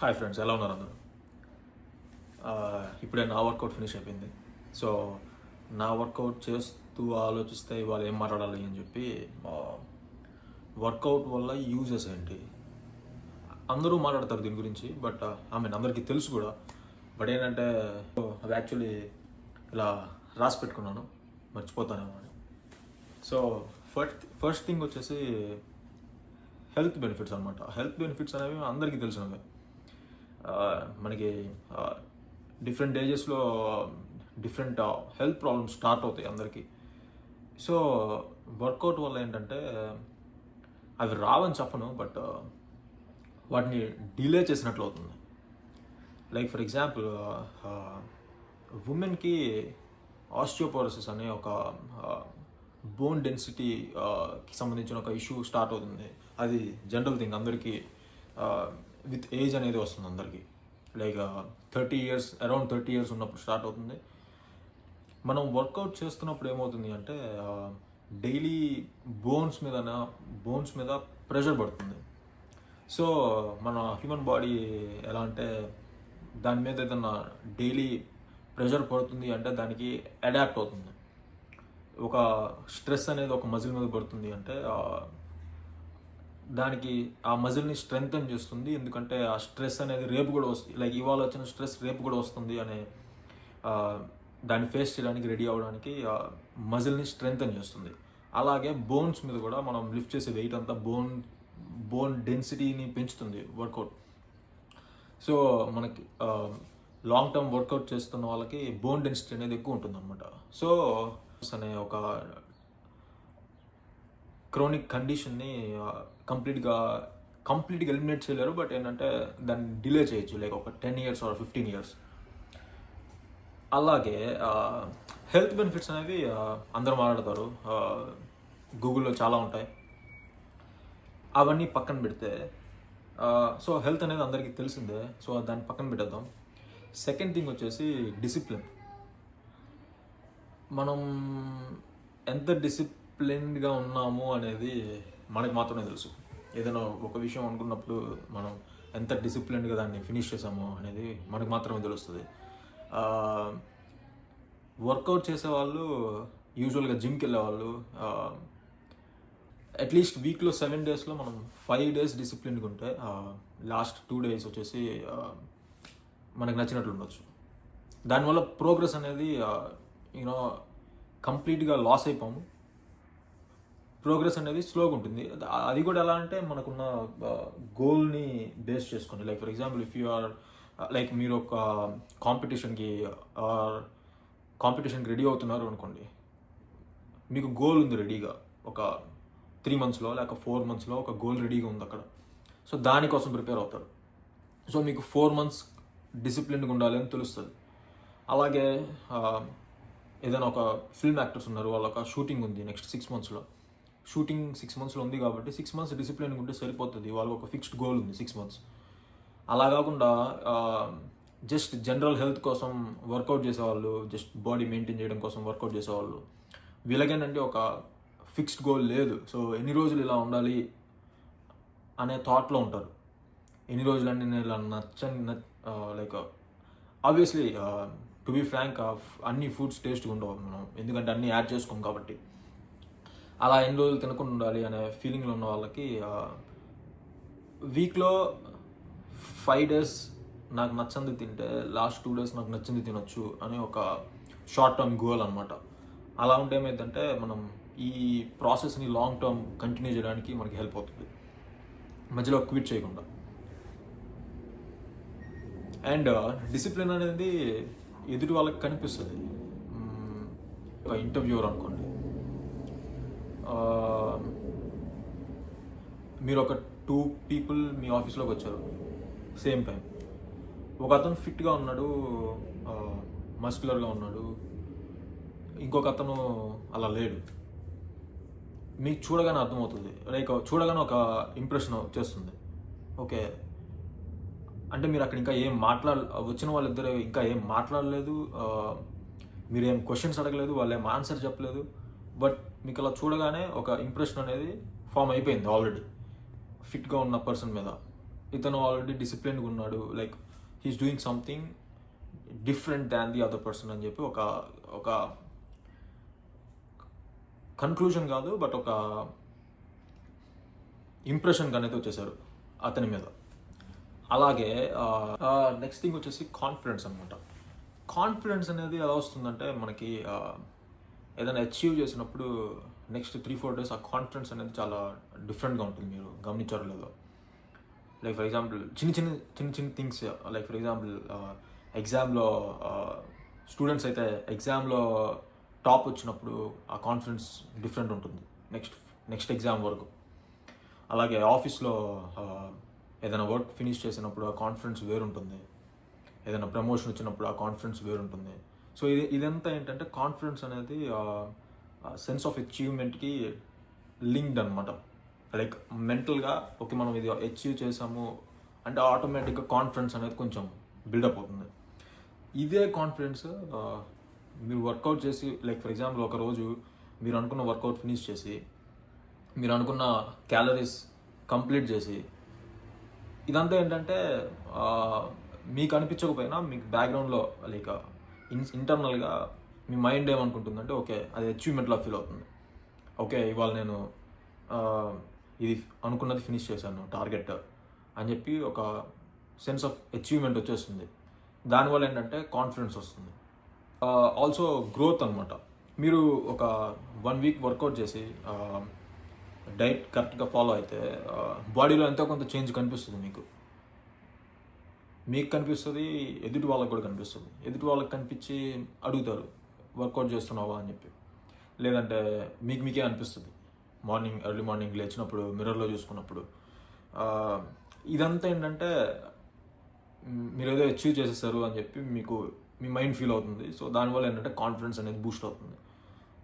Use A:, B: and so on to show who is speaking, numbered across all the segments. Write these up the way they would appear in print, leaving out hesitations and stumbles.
A: Hi friends, ఎలా ఉన్నారు అందరూ? ఇప్పుడే నా వర్కౌట్ ఫినిష్ అయిపోయింది. సో నా వర్కౌట్ చేస్తూ ఆలోచిస్తే ఇవాళ ఏం మాట్లాడాలి అని చెప్పి, వర్కౌట్ వల్ల యూజెస్ ఏంటి అందరూ మాట్లాడతారు దీని గురించి. బట్ అందరికీ తెలుసు కూడా. బట్ ఏంటంటే అది యాక్చువల్లీ ఇలా రాసి పెట్టుకున్నాను, మర్చిపోతానేమో అని. సో ఫస్ట్ థింగ్ వచ్చేసి హెల్త్ బెనిఫిట్స్ అనమాట. హెల్త్ బెనిఫిట్స్ అనేవి అందరికీ తెలిసినవే. మనకి డిఫరెంట్ ఏజెస్లో డిఫరెంట్ హెల్త్ ప్రాబ్లమ్స్ స్టార్ట్ అవుతాయి అందరికీ. సో వర్కౌట్ వల్ల ఏంటంటే అవి రావని చెప్పను, బట్ వాటిని డిలే చేసినట్లు అవుతుంది. లైక్ ఫర్ ఎగ్జాంపుల్, ఉమెన్కి ఆస్టియోపోరోసిస్ అనే ఒక బోన్ డెన్సిటీకి సంబంధించిన ఒక ఇష్యూ స్టార్ట్ అవుతుంది. అది జనరల్ థింగ్, అందరికీ విత్ ఏజ్ అనేది వస్తుంది అందరికీ. లైక్ 30 years, అరౌండ్ 30 years ఉన్నప్పుడు స్టార్ట్ అవుతుంది. మనం వర్కౌట్ చేస్తున్నప్పుడు ఏమవుతుంది అంటే డైలీ బోన్స్ మీద ప్రెషర్ పడుతుంది. సో మన హ్యూమన్ బాడీ ఎలా అంటే దాని మీద ఏదన్నా డైలీ ప్రెషర్ పడుతుంది అంటే దానికి అడాప్ట్ అవుతుంది. ఒక స్ట్రెస్ అనేది ఒక మజిల్ మీద పడుతుంది అంటే దానికి ఆ మజిల్ని స్ట్రెంగ్తన్ చేస్తుంది. ఎందుకంటే ఆ స్ట్రెస్ అనేది రేపు కూడా వస్తుంది, లైక్ ఇవాళ వచ్చిన స్ట్రెస్ రేపు కూడా వస్తుంది అనే దాన్ని ఫేస్ చేయడానికి రెడీ అవ్వడానికి మజిల్ని స్ట్రెంగ్తన్ చేస్తుంది. అలాగే బోన్స్ మీద కూడా మనం లిఫ్ట్ చేసే వెయిట్ అంతా బోన్ డెన్సిటీని పెంచుతుంది వర్కౌట్. సో మనకి లాంగ్ టర్మ్ వర్కౌట్ చేస్తున్న వాళ్ళకి బోన్ డెన్సిటీ అనేది ఎక్కువ ఉంటుంది అనమాట. సో అనే ఒక క్రోనిక్ కండిషన్ని కంప్లీట్గా ఎలిమినేట్ చేయలేరు, బట్ ఏంటంటే దాన్ని డిలే చేయొచ్చు, లైక్ ఒక 10 years or 15 years. అలాగే హెల్త్ బెనిఫిట్స్ అనేవి అందరూ మాట్లాడతారు, గూగుల్లో చాలా ఉంటాయి. అవన్నీ పక్కన పెడితే సో హెల్త్ అనేది అందరికీ తెలిసిందే, సో దాన్ని పక్కన పెట్టేద్దాం. సెకండ్ థింగ్ వచ్చేసి డిసిప్లిన్. మనం ఎంత డిసిప్లిన్డ్గా ఉన్నాము అనేది మనకు మాత్రమే తెలుసు. ఏదైనా ఒక విషయం అనుకున్నప్పుడు మనం ఎంత డిసిప్లిన్డ్గా దాన్ని ఫినిష్ చేసాము అనేది మనకు మాత్రమే తెలుస్తుంది. వర్కౌట్ చేసేవాళ్ళు, యూజువల్గా జిమ్కి వెళ్ళేవాళ్ళు అట్లీస్ట్ వీక్లో 7 daysలో మనం 5 days డిసిప్లిన్గా ఉంటే లాస్ట్ 2 days వచ్చేసి మనకు నచ్చినట్లు ఉండొచ్చు. దానివల్ల ప్రోగ్రెస్ అనేది కంప్లీట్గా లాస్ అయిపోము. ప్రోగ్రెస్ అనేది స్లోగా ఉంటుంది. అది కూడా ఎలా అంటే మనకున్న గోల్ని బేస్ చేసుకొని, like for example if you are like మీరు ఒక కాంపిటీషన్కి రెడీ అవుతున్నారు అనుకోండి. మీకు గోల్ ఉంది రెడీగా, ఒక 3 monthsలో లేక 4 monthsలో ఒక గోల్ రెడీగా ఉంది అక్కడ. సో దానికోసం ప్రిపేర్ అవుతారు. సో మీకు 4 months డిసిప్లిన్గా ఉండాలి అని తెలుస్తుంది. అలాగే ఏదైనా ఒక ఫిల్మ్ యాక్టర్స్ ఉన్నారు, వాళ్ళ ఒక షూటింగ్ ఉంది నెక్స్ట్ 6 monthsలో. షూటింగ్ 6 monthsలో ఉంది కాబట్టి 6 months డిసిప్లిన్గా ఉంటే సరిపోతుంది. వాళ్ళకి ఒక ఫిక్స్డ్ గోల్ ఉంది 6 months. అలా కాకుండా జస్ట్ జనరల్ హెల్త్ కోసం వర్కౌట్ చేసేవాళ్ళు, జస్ట్ బాడీ మెయింటైన్ చేయడం కోసం వర్కౌట్ చేసేవాళ్ళు, వీళ్ళకేంటంటే ఒక ఫిక్స్డ్ గోల్ లేదు. సో ఎన్ని రోజులు ఇలా ఉండాలి అనే థాట్లో ఉంటారు. ఎన్ని రోజులు అంటే నేను ఇలా like obviously to be frank అన్ని ఫుడ్స్ టేస్ట్గా ఉండవు మనం, ఎందుకంటే అన్నీ యాడ్ చేసుకోం కాబట్టి. అలా ఎన్ని రోజులు తినకుండా ఉండాలి అనే ఫీలింగ్లో ఉన్న వాళ్ళకి వీక్లో 5 days నాకు నచ్చింది తింటే లాస్ట్ 2 days నాకు నచ్చింది తినొచ్చు అని ఒక షార్ట్ టర్మ్ గోల్ అనమాట. అలా ఉంటే ఏమైందంటే మనం ఈ ప్రాసెస్ని లాంగ్ టర్మ్ కంటిన్యూ చేయడానికి మనకి హెల్ప్ అవుతుంది, మధ్యలో క్విట్ చేయకుండా. అండ్ డిసిప్లిన్ అనేది ఎదుటి వాళ్ళకి కనిపిస్తుంది. ఒక ఇంటర్వ్యూర్ అనుకోండి, మీరు ఒక 2 people మీ ఆఫీస్లోకి వచ్చారు సేమ్ టైం. ఒక అతను ఫిట్గా ఉన్నాడు, మస్కులర్గా ఉన్నాడు, ఇంకొక అతను అలా లేడు. మీకు చూడగానే అర్థమవుతుంది, లైక్ చూడగానే ఒక ఇంప్రెషన్ వచ్చేస్తుంది. ఓకే అంటే మీరు అక్కడ ఇంకా ఏం వచ్చిన వాళ్ళిద్దరు ఇంకా ఏం మాట్లాడలేదు, మీరేం క్వశ్చన్స్ అడగలేదు, వాళ్ళు ఏం ఆన్సర్ చెప్పలేదు, బట్ మీకు అలా చూడగానే ఒక ఇంప్రెషన్ అనేది ఫామ్ అయిపోయింది ఆల్రెడీ ఫిట్గా ఉన్న పర్సన్ మీద. ఇతను ఆల్రెడీ డిసిప్లిన్గా ఉన్నాడు, like he's doing something different than the other person అని చెప్పి ఒక కన్క్లూజన్ కాదు, బట్ ఒక ఇంప్రెషన్ అనేది వచ్చేసారు అతని మీద. అలాగే నెక్స్ట్ థింగ్ వచ్చేసి కాన్ఫిడెన్స్ అనమాట. కాన్ఫిడెన్స్ అనేది ఎలా వస్తుందంటే మనకి ఏదైనా అచీవ్ చేసినప్పుడు నెక్స్ట్ 3-4 days ఆ కాన్ఫిడెన్స్ అనేది చాలా డిఫరెంట్గా ఉంటుంది. మీరు గమనించారో లేదో, లైక్ ఫర్ ఎగ్జాంపుల్ చిన్న థింగ్స్, లైక్ ఫర్ ఎగ్జాంపుల్ ఎగ్జామ్లో స్టూడెంట్స్ అయితే ఎగ్జామ్లో టాప్ వచ్చినప్పుడు ఆ కాన్ఫిడెన్స్ డిఫరెంట్ ఉంటుంది నెక్స్ట్ ఎగ్జామ్ వరకు. అలాగే ఆఫీస్లో ఏదైనా వర్క్ ఫినిష్ చేసినప్పుడు ఆ కాన్ఫిడెన్స్ వేరుంటుంది, ఏదైనా ప్రమోషన్ వచ్చినప్పుడు ఆ కాన్ఫిడెన్స్ వేరుంటుంది. సో ఇదంతా ఏంటంటే కాన్ఫిడెన్స్ అనేది సెన్స్ ఆఫ్ అచీవ్మెంట్కి లింక్డ్ అనమాట. లైక్ మెంటల్గా ఓకే మనం ఇది అచీవ్ చేసాము అంటే ఆటోమేటిక్గా కాన్ఫిడెన్స్ అనేది కొంచెం బిల్డప్ అవుతుంది. ఇదే కాన్ఫిడెన్స్ మీరు వర్కౌట్ చేసి, లైక్ ఫర్ ఎగ్జాంపుల్ ఒక రోజు మీరు అనుకున్న వర్కౌట్ ఫినిష్ చేసి మీరు అనుకున్న క్యాలరీస్ కంప్లీట్ చేసి, ఇదంతా ఏంటంటే మీకు అనిపించకపోయినా మీకు బ్యాక్గ్రౌండ్లో లైక్ ఇంటర్నల్గా మీ మైండ్ ఏమనుకుంటుందంటే ఓకే అది అచీవ్మెంట్లా ఫీల్ అవుతుంది. ఓకే ఇవాళ నేను ఇది అనుకున్నది ఫినిష్ చేశాను టార్గెట్ అని చెప్పి ఒక సెన్స్ ఆఫ్ అచీవ్మెంట్ వచ్చేస్తుంది. దానివల్ల ఏంటంటే కాన్ఫిడెన్స్ వస్తుంది. ఆల్సో గ్రోత్ అనమాట. మీరు ఒక 1 week వర్కౌట్ చేసి డైట్ కరెక్ట్గా ఫాలో అయితే బాడీలో ఎంతో కొంత చేంజ్ కనిపిస్తుంది. మీకు కనిపిస్తుంది, ఎదుటి వాళ్ళకి కూడా కనిపిస్తుంది. ఎదుటి వాళ్ళకి కనిపించి అడుగుతారు వర్కౌట్ చేస్తున్నావా అని చెప్పి, లేదంటే మీకే అనిపిస్తుంది ఎర్లీ మార్నింగ్ లేచినప్పుడు మిర్రర్లో చూసుకున్నప్పుడు. ఇదంతా ఏంటంటే మీరు ఏదో అచీవ్ చేసేసారు అని చెప్పి మీ మైండ్ ఫీల్ అవుతుంది. సో దానివల్ల ఏంటంటే కాన్ఫిడెన్స్ అనేది బూస్ట్ అవుతుంది.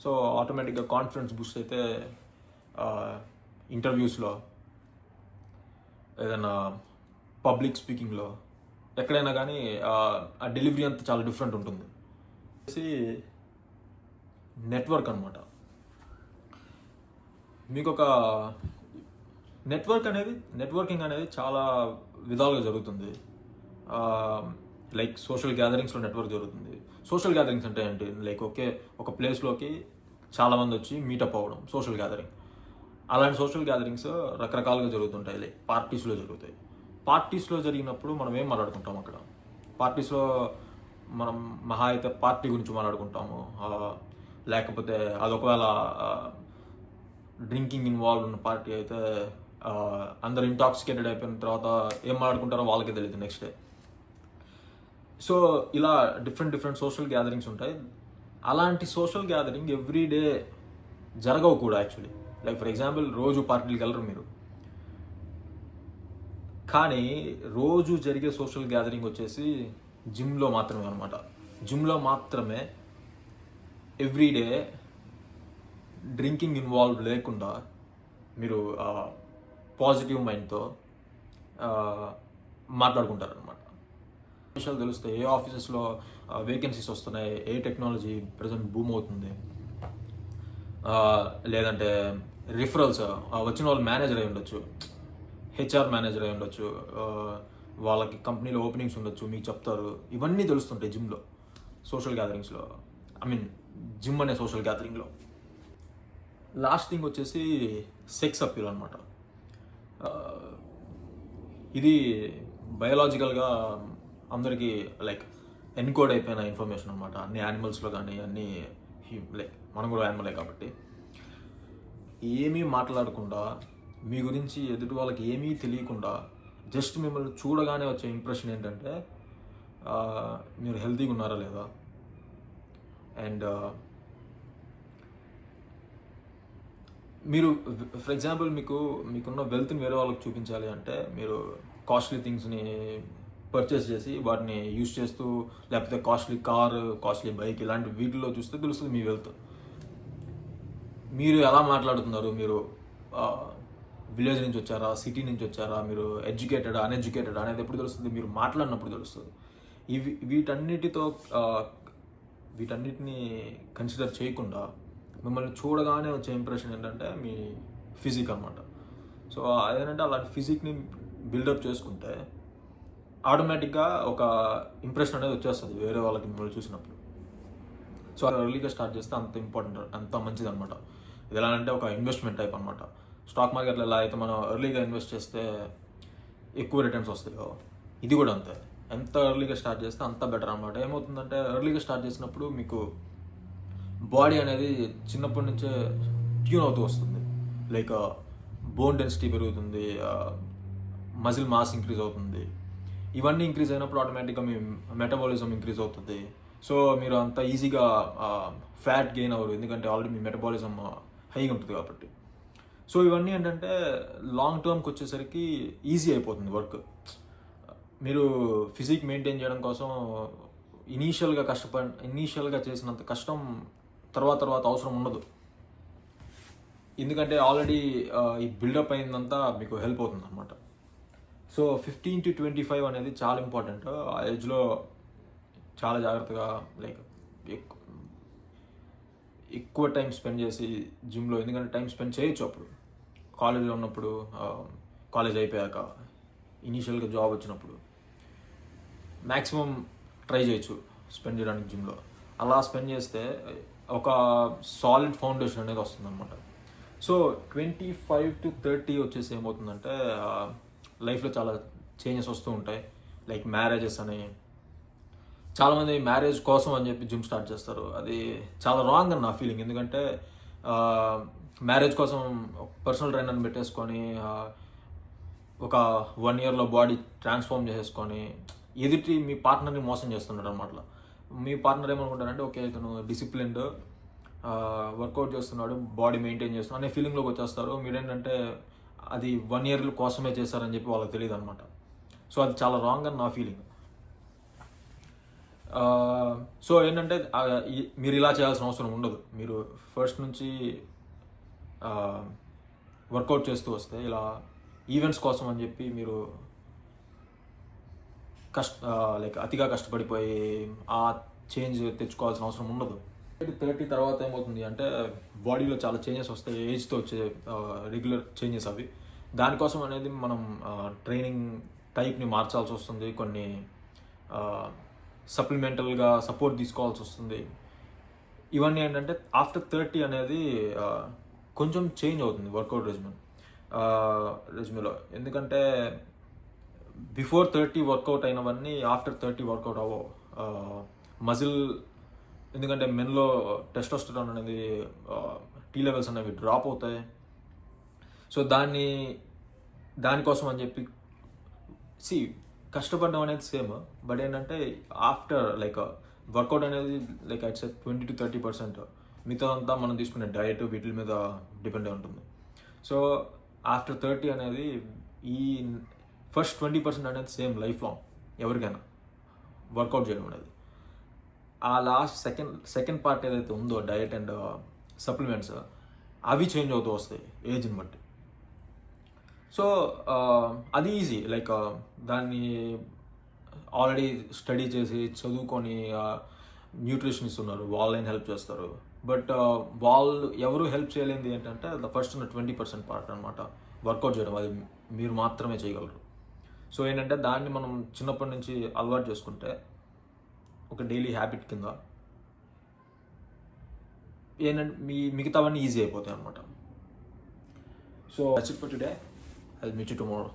A: సో ఆటోమేటిక్గా కాన్ఫిడెన్స్ బూస్ట్ అయితే ఇంటర్వ్యూస్లో, ఏదైనా పబ్లిక్ స్పీకింగ్లో, ఎక్కడైనా కానీ ఆ డెలివరీ అంతా చాలా డిఫరెంట్ ఉంటుంది. నెట్వర్క్ అనమాట. మీకు ఒక నెట్వర్కింగ్ అనేది చాలా విధాలుగా జరుగుతుంది. లైక్ సోషల్ గ్యాదరింగ్స్లో నెట్వర్క్ జరుగుతుంది. సోషల్ గ్యాదరింగ్స్ అంటే ఏంటి, లైక్ ఒక ప్లేస్లోకి చాలామంది వచ్చి మీటప్ అవ్వడం సోషల్ గ్యాదరింగ్. అలాంటి సోషల్ గ్యాదరింగ్స్ రకరకాలుగా జరుగుతుంటాయి. లైక్ పార్టీస్లో జరుగుతాయి. పార్టీస్లో జరిగినప్పుడు మనం ఏం మాట్లాడుకుంటాం అక్కడ? పార్టీస్లో మనం మహా అయితే పార్టీ గురించి మాట్లాడుకుంటాము, లేకపోతే అదొకవేళ డ్రింకింగ్ ఇన్వాల్వ్ ఉన్న పార్టీ అయితే అందరు ఇంటాక్సికేటెడ్ అయిపోయిన తర్వాత ఏం మాట్లాడుకుంటారో వాళ్ళకే తెలియదు నెక్స్ట్ డే. సో ఇలా డిఫరెంట్ సోషల్ గ్యాదరింగ్స్ ఉంటాయి. అలాంటి సోషల్ గ్యాదరింగ్ ఎవ్రీ డే జరగవు కూడా యాక్చువల్లీ. లైక్ ఫర్ ఎగ్జాంపుల్ రోజు పార్టీలకు వెళ్ళరు మీరు, కానీ రోజు జరిగే సోషల్ గ్యాదరింగ్ వచ్చేసి జిమ్లో మాత్రమే అనమాట. జిమ్లో మాత్రమే ఎవ్రీడే డ్రింకింగ్ ఇన్వాల్వ్ లేకుండా మీరు పాజిటివ్ మైండ్తో మాట్లాడుకుంటారనమాట. విషయాలు తెలుస్తాయి. ఏ ఆఫీసెస్లో వేకెన్సీస్ వస్తున్నాయి, ఏ టెక్నాలజీ ప్రజెంట్ బూమ్ అవుతుంది, లేదంటే రిఫరల్స్ వచ్చిన వాళ్ళు మేనేజర్ అయి ఉండొచ్చు, హెచ్ఆర్ మేనేజర్ అయి ఉండొచ్చు, వాళ్ళకి కంపెనీలో ఓపెనింగ్స్ ఉండొచ్చు, మీకు చెప్తారు. ఇవన్నీ తెలుస్తుంటాయి జిమ్లో, సోషల్ గ్యాదరింగ్స్లో. జిమ్ అనే సోషల్ గ్యాదరింగ్లో. లాస్ట్ థింగ్ వచ్చేసి సెక్స్ అప్పీల్ అనమాట. ఇది బయోలాజికల్గా అందరికీ లైక్ ఎన్కోడ్ అయిపోయిన ఇన్ఫర్మేషన్ అనమాట. అన్ని యానిమల్స్లో కానీ అన్ని లైక్ మనం కూడా యానిమలే కాబట్టి ఏమీ మాట్లాడకుండా, మీ గురించి ఎదుటి వాళ్ళకి ఏమీ తెలియకుండా జస్ట్ మిమ్మల్ని చూడగానే వచ్చే ఇంప్రెషన్ ఏంటంటే మీరు హెల్తీగా ఉన్నారా లేదా, అండ్ మీరు ఫర్ ఎగ్జాంపుల్ మీకున్న వెల్త్ని వేరే వాళ్ళకి చూపించాలి అంటే మీరు కాస్ట్లీ థింగ్స్ని పర్చేస్ చేసి వాటిని యూజ్ చేస్తూ, లేకపోతే కాస్ట్లీ కార్, కాస్ట్లీ బైక్ ఇలాంటి వీటిల్లో చూస్తే తెలుస్తుంది మీ వెల్త్. మీరు ఎలా మాట్లాడుతున్నారు, మీరు విలేజ్ నుంచి వచ్చారా, సిటీ నుంచి వచ్చారా, మీరు ఎడ్యుకేటెడ్ అన్ఎడ్యుకేటెడ్ అనేది ఎప్పుడు తెలుస్తుంది? మీరు మాట్లాడినప్పుడు తెలుస్తుంది. వీటన్నిటిని కన్సిడర్ చేయకుండా మిమ్మల్ని చూడగానే వచ్చే ఇంప్రెషన్ ఏంటంటే మీ ఫిజిక్ అనమాట. సో అదేంటంటే అలాంటి ఫిజిక్ని బిల్డప్ చేసుకుంటే ఆటోమేటిక్గా ఒక ఇంప్రెషన్ అనేది వచ్చేస్తుంది వేరే వాళ్ళకి మిమ్మల్ని చూసినప్పుడు. సో ఎర్లీగా స్టార్ట్ చేస్తే అంత ఇంపార్టెంట్, అంత మంచిది అనమాట. ఇది ఎలా అంటే ఒక ఇన్వెస్ట్మెంట్ టైప్ అనమాట. స్టాక్ మార్కెట్లో ఎలా అయితే మనం ఎర్లీగా ఇన్వెస్ట్ చేస్తే ఎక్కువ రిటర్న్స్ వస్తాయో, ఇది కూడా అంతే. ఎంత ఎర్లీగా స్టార్ట్ చేస్తే అంత బెటర్ అనమాట. ఏమవుతుందంటే ఎర్లీగా స్టార్ట్ చేసినప్పుడు మీకు బాడీ అనేది చిన్నప్పటి నుంచే ట్యూన్ అవుతూ వస్తుంది. లైక్ బోన్ డెన్సిటీ పెరుగుతుంది, మజిల్ మాస్ ఇంక్రీజ్ అవుతుంది. ఇవన్నీ ఇంక్రీజ్ అయినప్పుడు ఆటోమేటిక్గా మీ మెటబాలిజం ఇంక్రీజ్ అవుతుంది. సో మీరు అంత ఈజీగా ఫ్యాట్ గెయిన్ అవ్వరు, ఎందుకంటే ఆల్రెడీ మీ మెటబాలిజం హైగా ఉంటుంది కాబట్టి. సో ఇవన్నీ ఏంటంటే లాంగ్ టర్మ్కి వచ్చేసరికి ఈజీ అయిపోతుంది వర్క్. మీరు ఫిజిక్ మెయింటైన్ చేయడం కోసం ఇనీషియల్గా చేసినంత కష్టం తర్వాత అవసరం ఉండదు, ఎందుకంటే ఆల్రెడీ ఈ బిల్డప్ అయిందంతా మీకు హెల్ప్ అవుతుంది అనమాట. సో 15 to 25 అనేది చాలా ఇంపార్టెంట్. ఆ ఏజ్లో చాలా జాగ్రత్తగా లైక్ ఎక్కువ టైం స్పెండ్ చేసి జిమ్లో, ఎందుకంటే టైం స్పెండ్ చేయొచ్చు అప్పుడు కాలేజ్లో ఉన్నప్పుడు, కాలేజ్ అయిపోయాక, ఇనీషియల్గా జాబ్ వచ్చినప్పుడు మ్యాక్సిమం ట్రై చేయొచ్చు స్పెండ్ చేయడానికి జిమ్లో. అలా స్పెండ్ చేస్తే ఒక సాలిడ్ ఫౌండేషన్ అనేది వస్తుంది అనమాట. సో 25 to 30 వచ్చేసి ఏమవుతుందంటే లైఫ్లో చాలా చేంజెస్ వస్తూ ఉంటాయి. లైక్ మ్యారేజెస్ అని, చాలామంది మ్యారేజ్ కోసం అని చెప్పి జిమ్ స్టార్ట్ చేస్తారు. అది చాలా రాంగ్ అని నా ఫీలింగ్, ఎందుకంటే మ్యారేజ్ కోసం పర్సనల్ ట్రైనర్ని పెట్టేసుకొని ఒక 1 yearలో బాడీ ట్రాన్స్ఫార్మ్ చేసేసుకొని ఎదుటి మీ పార్ట్నర్ని మోసం చేస్తున్నాడు అనమాట. మీ పార్ట్నర్ ఏమనుకుంటారంటే ఓకే ఇతను డిసిప్లిన్డ్, వర్కౌట్ చేస్తున్నాడు, బాడీ మెయింటైన్ చేస్తున్నాడు అనే ఫీలింగ్లోకి వచ్చేస్తారు. మీరేంటంటే అది 1 year కోసమే చేస్తారని చెప్పి వాళ్ళకి తెలియదు అనమాట. సో అది చాలా రాంగ్ అని నా ఫీలింగ్. సో ఏంటంటే మీరు ఇలా చేయాల్సిన అవసరం ఉండదు. మీరు ఫస్ట్ నుంచి వర్కౌట్ చేస్తూ వస్తే ఇలా ఈవెంట్స్ కోసం అని చెప్పి మీరు లైక్ అతిగా కష్టపడిపోయి ఆ చేంజ్ తెచ్చుకోవాల్సిన అవసరం ఉండదు. 30 తర్వాత ఏమవుతుంది అంటే బాడీలో చాలా చేంజెస్ వస్తాయి, ఏజ్తో వచ్చే రెగ్యులర్ చేంజెస్ అవి. దానికోసం అనేది మనం ట్రైనింగ్ టైప్ని మార్చాల్సి వస్తుంది, కొన్ని సప్లిమెంటల్గా సపోర్ట్ తీసుకోవాల్సి వస్తుంది. ఇవన్నీ ఏంటంటే ఆఫ్టర్ 30 అనేది కొంచెం చేంజ్ అవుతుంది వర్కౌట్ రెజ్యూమేలో, ఎందుకంటే బిఫోర్ 30 వర్కౌట్ అయినవన్నీ ఆఫ్టర్ 30 వర్కౌట్ అవ్వవు. మజిల్, ఎందుకంటే మెన్లో టెస్టోస్టెరాన్ అనేది టీ లెవెల్స్ అనేవి డ్రాప్ అవుతాయి. సో దానికోసం అని చెప్పి కష్టపడడం అనేది సేమ్, బట్ ఏంటంటే ఆఫ్టర్ లైక్ వర్కౌట్ అనేది లైక్ ఐట్స్ 20 to 30%, మిగతాదంతా మనం తీసుకునే డయట్ వీటి మీద డిపెండ్ అయి ఉంటుంది. సో ఆఫ్టర్ 30 అనేది ఈ ఫస్ట్ 20% అనేది సేమ్ లైఫ్ లాంగ్ ఎవరికైనా వర్కౌట్ చేయడం అనేది. ఆ లాస్ట్ సెకండ్ పార్ట్ ఏదైతే ఉందో డయట్ అండ్ సప్లిమెంట్స్, అవి చేంజ్ అవుతూ వస్తాయి ఏజ్ని బట్టి. సో అది ఈజీ, లైక్ దాన్ని ఆల్రెడీ స్టడీ చేసి చదువుకొని న్యూట్రిషనిస్ట్ ఉన్నారు, వాళ్ళని హెల్ప్ చేస్తారు. బట్ వాళ్ళు ఎవరు హెల్ప్ చేయలేనిది ఏంటంటే ఫస్ట్ ఉన్న 20% పార్ట్ అనమాట, వర్కౌట్ చేయడం. అది మీరు మాత్రమే చేయగలరు. సో ఏంటంటే దాన్ని మనం చిన్నప్పటి నుంచి అలవాటు చేసుకుంటే ఒక డైలీ హ్యాబిట్ కింద ఏంటంటే మిగతావన్నీ ఈజీ అయిపోతాయి అనమాట. So that's it for today. I'll meet you tomorrow.